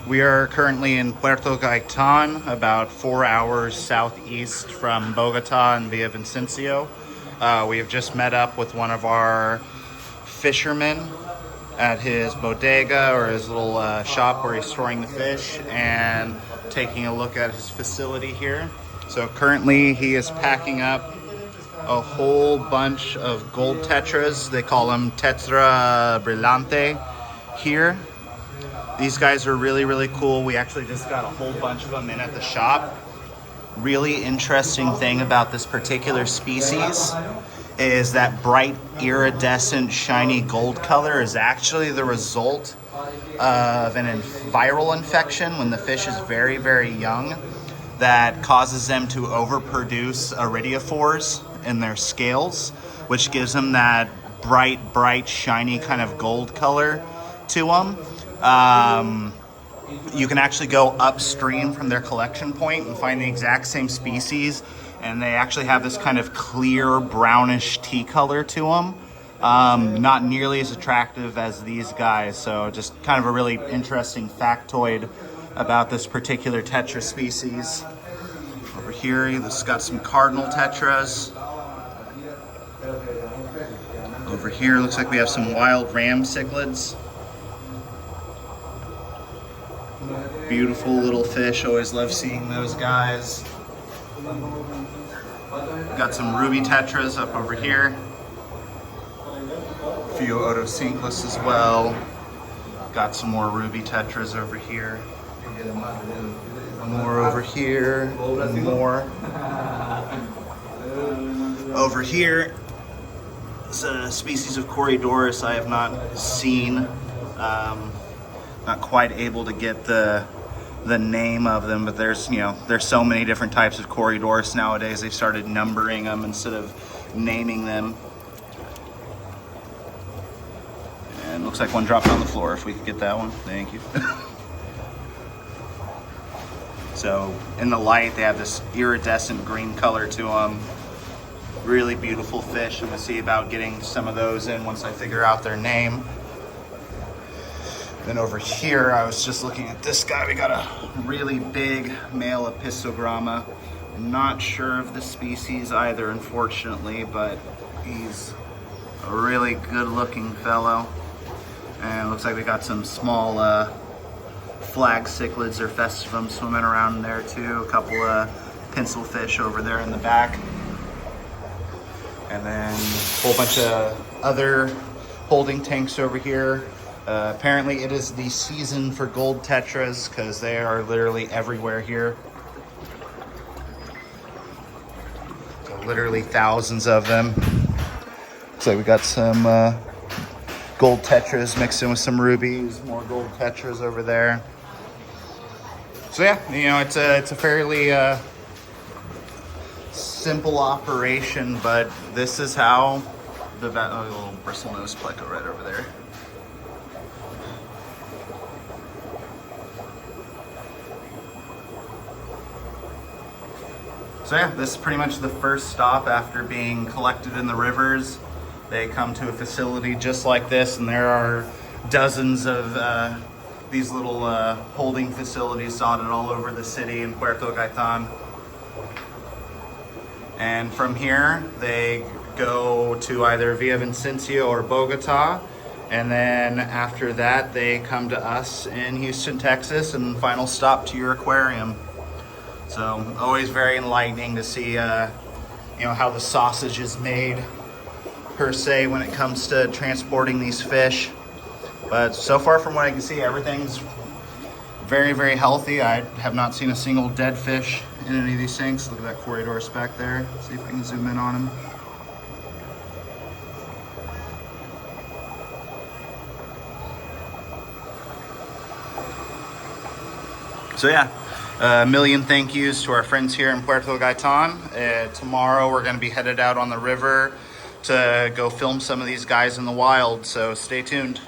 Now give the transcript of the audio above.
We are currently in Puerto Gaitan, about 4 hours southeast from Bogota and Villavicencio. We have just met up with one of our fishermen at his bodega, or his little shop where he's storing the fish, and taking a look at his facility here. So currently he is packing up a whole bunch of gold tetras. They call them tetra brillante here. These guys are really, really cool. We actually just got a whole bunch of them in at the shop. Really interesting thing about this particular species is that bright, iridescent, shiny gold color is actually the result of an viral infection when the fish is very, very young that causes them to overproduce iridophores in their scales, which gives them that bright, shiny kind of gold color to them. You can actually go upstream from their collection point and find the exact same species, and they actually have this kind of clear brownish tea color to them. Not nearly as attractive as these guys, so just kind of a really interesting factoid about this particular tetra species. Over here, this has got some cardinal tetras. Over here, looks like we have some wild ram cichlids. Beautiful little fish, always love seeing those guys. Got some ruby tetras up over here. A few otocinclus as well. Got some more ruby tetras over here. More over here, and more. Over here is a species of Corydorus I have not seen. Not quite able to get the name of them, but there's so many different types of Corydorus nowadays. They've started numbering them instead of naming them. And looks like one dropped on the floor. If we could get that one, thank you. So in the light, they have this iridescent green color to them. Really beautiful fish. I'm gonna see about getting some of those in once I figure out their name. Then over here, I was just looking at this guy. We got a really big male apistogramma. I'm not sure of the species either, unfortunately, but he's a really good looking fellow. And it looks like we got some small flag cichlids or festivum swimming around in there too. A couple of pencil fish over there in the back. And then a whole bunch of other holding tanks over here. Apparently it is the season for gold tetras because they are literally everywhere here. So literally thousands of them. Looks like we got some gold tetras mixed in with some rubies, more gold tetras over there. So yeah, it's a fairly simple operation, but this is how the little bristlenose pleco right over there. So yeah, this is pretty much the first stop after being collected in the rivers. They come to a facility just like this, and there are dozens of these little holding facilities dotted all over the city in Puerto Gaitan. And from here, they go to either Villavicencio or Bogota, and then after that, they come to us in Houston, Texas, and final stop to your aquarium. So always very enlightening to see, how the sausage is made per se when it comes to transporting these fish. But so far from what I can see, everything's very, very healthy. I have not seen a single dead fish in any of these things. Look at that Corydorus back there. See if I can zoom in on him. So yeah. A million thank yous to our friends here in Puerto Gaitan. Tomorrow we're going to be headed out on the river to go film some of these guys in the wild, so stay tuned.